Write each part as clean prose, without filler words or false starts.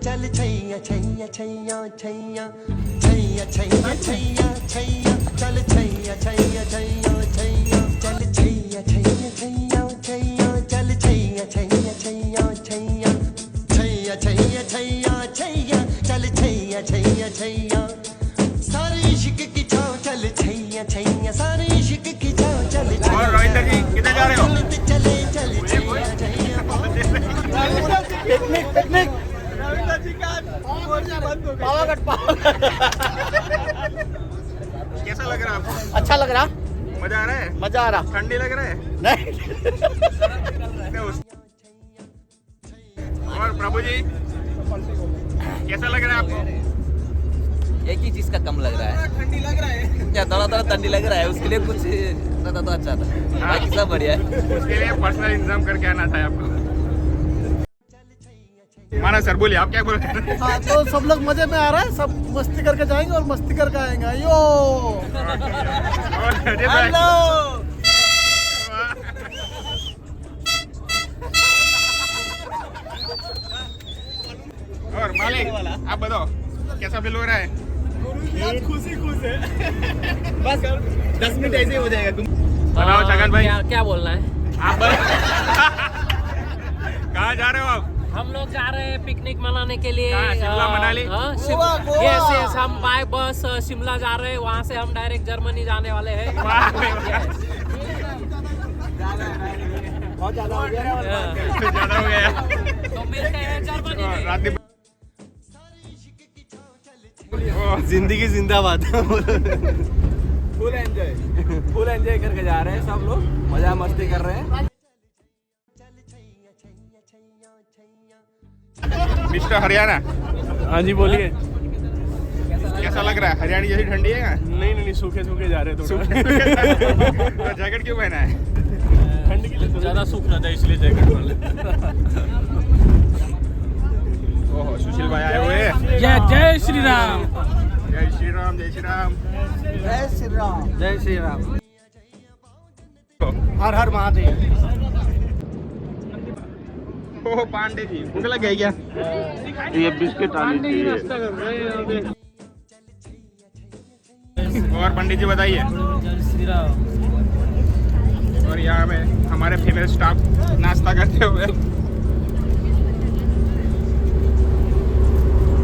चल छैया छैया छैया छैया छैया छैया छैया छैया चल छैया छैया छैया छैया चल छैया छैया छैया छैया चल छैया छैया छैया छैया छैया छैया छैया छैया चल छैया छैया छैया सारे इश्क की छाँव चल छैया छैया सारे इश्क की छाँव चल और रोहित जी किधर जा रहे हो? चले चल छैया छैया पिकनिक पिकनिक पावागढ़ पावागढ़। कैसा लग रहा है आपको? अच्छा लग रहा, मजा आ रहा है? मजा आ रहा। ठंडी लग रहा है? नहीं और प्रभु जी कैसा लग रहा है आपको? एक ही चीज का कम लग रहा है, ठंडी लग रहा है क्या थोड़ा थोड़ा ठंडी लग रहा है, उसके लिए कुछ रहता तो अच्छा था, बाकी सब बढ़िया है। उसके लिए पर्सनल इंतजाम करके आना था आपको। माना सर बोलिए, आप क्या बोल रहे हैं? हाँ, तो सब लोग मजे में आ रहा है, सब मस्ती करके जाएंगे और मस्ती करके आएंगे। यो और अजय भाई, और मालिक आप बताओ कैसा फील हो रहा है? खुशी खुश है। बस 10 मिनट ऐसे ही हो जाएगा। तुम बताओ छगन भाई, क्या बोलना है? आप कहाँ जा रहे हो आप? हम लोग जा रहे हैं पिकनिक मनाने के लिए। कहाँ? शिमला, मनाली? गोवा। यस यस, हम बाय बस शिमला जा रहे हैं, वहाँ से हम डायरेक्ट जर्मनी जाने वाले हैं। वाह, बहुत ज्यादा हो गया। ज्यादा हो गया। तो मिलते हैं जर्मनी में। रात दिन जिंदगी जिंदाबाद। फुल एंजॉय करके जा रहे हैं सब लोग, मजा मस्ती कर रहे हैं। मिस्टर हरियाणा, हाँ जी बोलिए। कैसा लग रहा है? हरियाणा जैसी ठंडी है क्या? नहीं सूखे सूखे जा रहे हैं थोड़ा। तो जैकेट क्यों पहना है? ठंड के लिए ज़्यादा सूख रहा था इसलिए जैकेट वाले। ओहो, सुशील भाई आए हुए हैं। जय श्री राम। जय श्री राम, जय श्री राम। जय श्री राम, जय श्री राम। हर हर महादेव। ओह पांडे जी, भूख लग गई क्या? ये बिस्किट आनी चाहिए। और पंडित जी बताइए। जय श्री राम। और यहाँ में हमारे फीमेल स्टाफ नाश्ता करते हुए।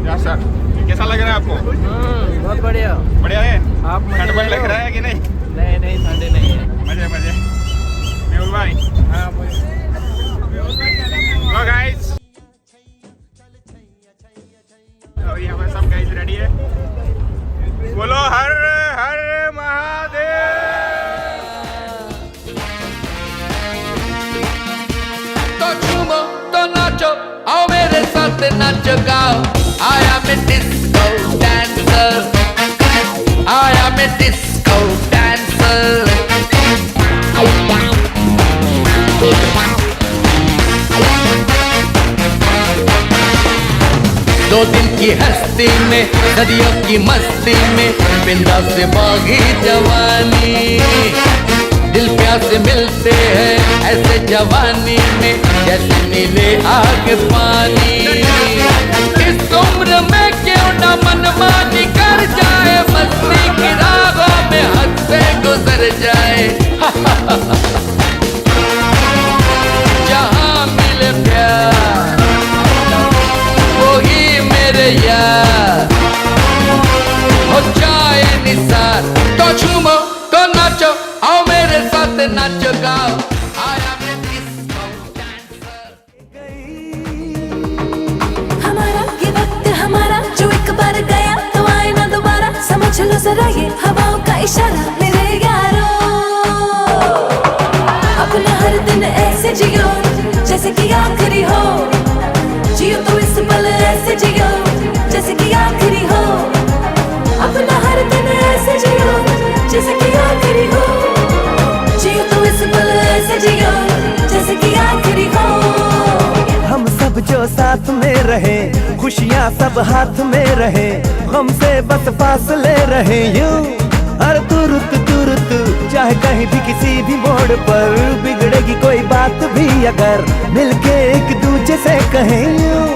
या सर, कैसा लग रहा है आपको? बहुत बढ़िया। बढ़िया है। आप मजे ठंड ले लग लो। रहा है कि नहीं? नहीं ठंडे नहीं है। मजे मजे। मेहुल भाई। तो गाइस, और यहाँ पर सब गाइस रेडी है। बोलो हर हर महादेव। तो झूमो तो नाचो, आओ मेरे साथ नाचो गाओ। आया मैं डिस्को डांसर, आया मैं डिस्को डांसर। 2 दिन की हस्ती में, सदियों की मस्ती में, बिंदा से बागी जवानी। दिल प्यार से मिलते हैं ऐसे जवानी में, जैसे नीले आग पानी। इस उम्र में क्यों न मनमानी कर जाए, मस्ती की राहों में हद से गुजर जाए। जहाँ मिले प्यार वही मेरे यार, हो जाए निसार। तो झूमो तो नाचो, आओ मेरे साथ नाचो गाओ। आया मैं डिस्को डांसर। हमारा ये वक्त हमारा, जो एक बार गया तो आए ना दोबारा। समझ लो जरा ये हवाओं का इशारा मेरे यारों। अपना हर दिन ऐसे जियो जैसे कि आखिरी हो, जियो तो इस पल ऐसे जियो जैसे कि आखिरी हो। अपना हर दिन ऐसे जियो जैसे कि आखिरी हो, जियो तो इस पल ऐसे जियो जैसे कि आखिरी हो। हम सब जो साथ में रहे, खुशियाँ सब हाथ में रहे, गम से बस फासले रहे यूं। हर तुरुत चाहे कहीं भी किसी भी मोड़ पर, बिगड़ेगी कोई बात भी अगर मिलके एक दूजे से कहें यूं।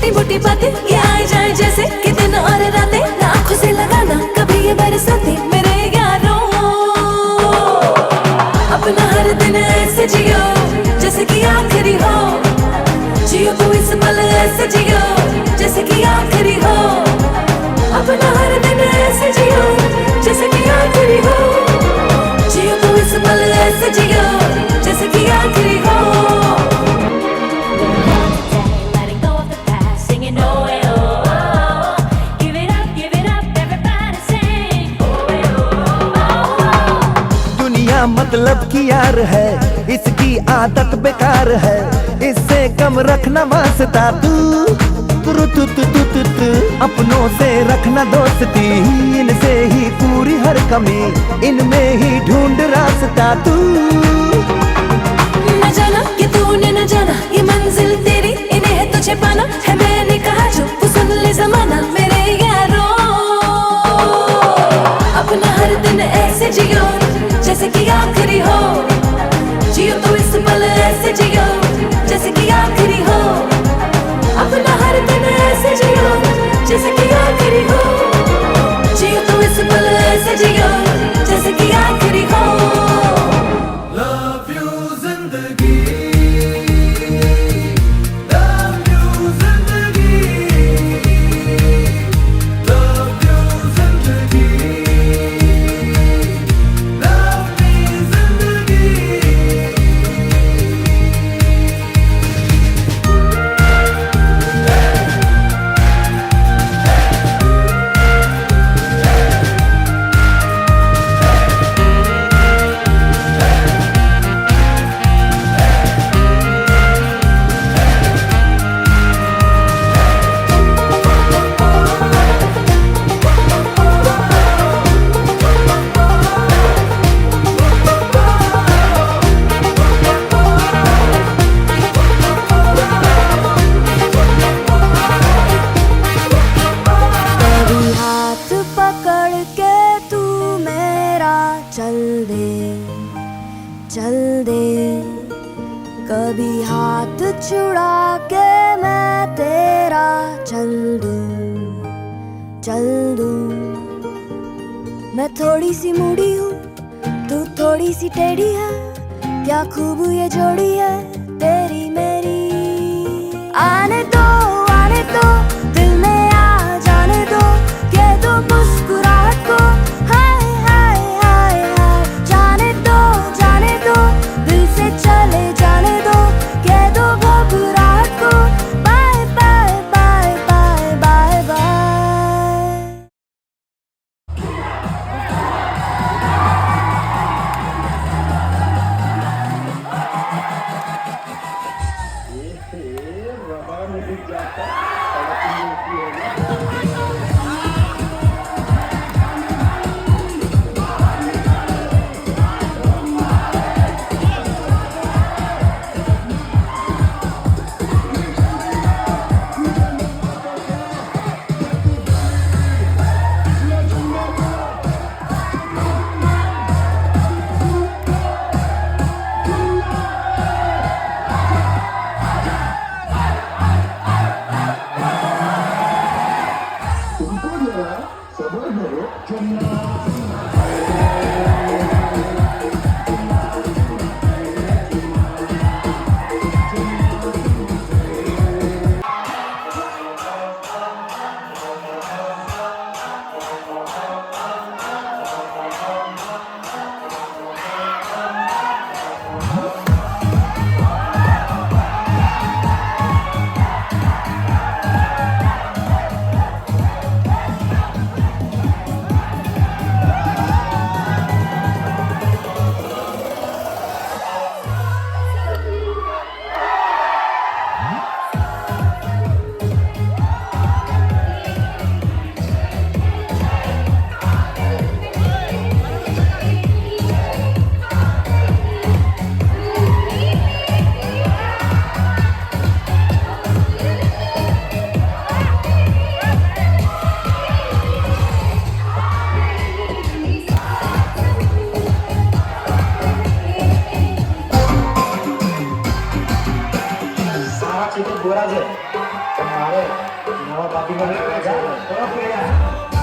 छोटी मोटी बातें ये आए जाए जैसे कि दिन और रातें, ना आंखों से लगाना कभी ये बरसाते मेरे यारों। अपना हर दिन ऐसे जियो जैसे कि आखिरी हो, जियो तो इस पल ऐसे जियो जैसे कि आखिरी हो। अपना हर दिन ऐसे जियो जैसे कि आखिरी हो, जियो तो इस पल ऐसे जियो जैसे कि आखिरी हो। Letting go of the past, singing oh eh oh oh. Give it up, everybody sing oh eh oh oh. दुनिया मतलब की यार है, इसकी आदत बेकार है, इससे कम रखना वास्ता तू अपनों से रखना दोस्ती, इनसे ही पूरी हर कमी, इनमें ही ढूंढ रास्ता तू। न जाना कि तूने न जाना ये मंजिल तेरी, इन्हें है तुझे पाना है, मैंने कहा जो तू सुन ले जमाना मेरे यारों। अपना हर दिन ऐसे जियो जैसे कि आखिरी हो, जियो तो इस पल ऐसे जियो जैसे कि आखिरी हो। अपना हर दिन ऐसे जियो जैसे कि आखिरी हो, जियो तो इस पल ऐसे जियो जैसे कि आखिरी हो। Love you जिंदगी, love you जिंदगी, love you जिंदगी, love me जिंदगी। कभी हाथ पकड़ के तू मेरा चल दे, चल दे। कभी हाथ छुड़ा के मैं तेरा चल दूं, चल दूं। मैं थोड़ी सी मूडी हूँ, तू थोड़ी सी टेढ़ी है, क्या खूब ये जोड़ी है तेरी मेरी। आने दो दिल में आ जाने दो, कह दो मुस्कुराहट को हाय हाय हाय हाय। जाने दो दिल से चले जाने दो, कह दो घबराहट को bye bye bye bye bye bye. Kemarin, nama Pati Balik Raja,